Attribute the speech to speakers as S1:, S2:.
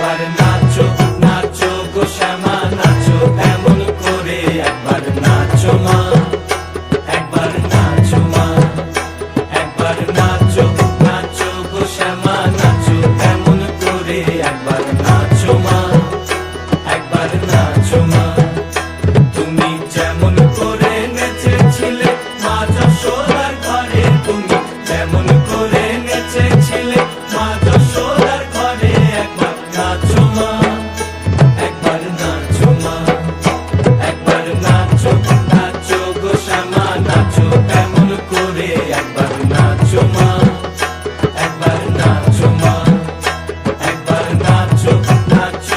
S1: একবার নাচো নাচো গো শ্যামা নাচো এমন করে একবার নাচো মা একবার নাচো মা একবার নাচো নাচো গো শ্যামা নাচো এমন করে একবার নাচো মা একবার নাচো মা তুমি যেমন করে নেচেছিলে মা যশোদার ঘরে তুমি যেমন করে নেচেছিলে মা যশোদার ঘরে একবার নাচো মা একবার নাচো মা একবার নাচো নাচো গো শ্যামা নাচো এমন করে একবার নাচো মা একবার নাচো মা একবার নাচো নাচো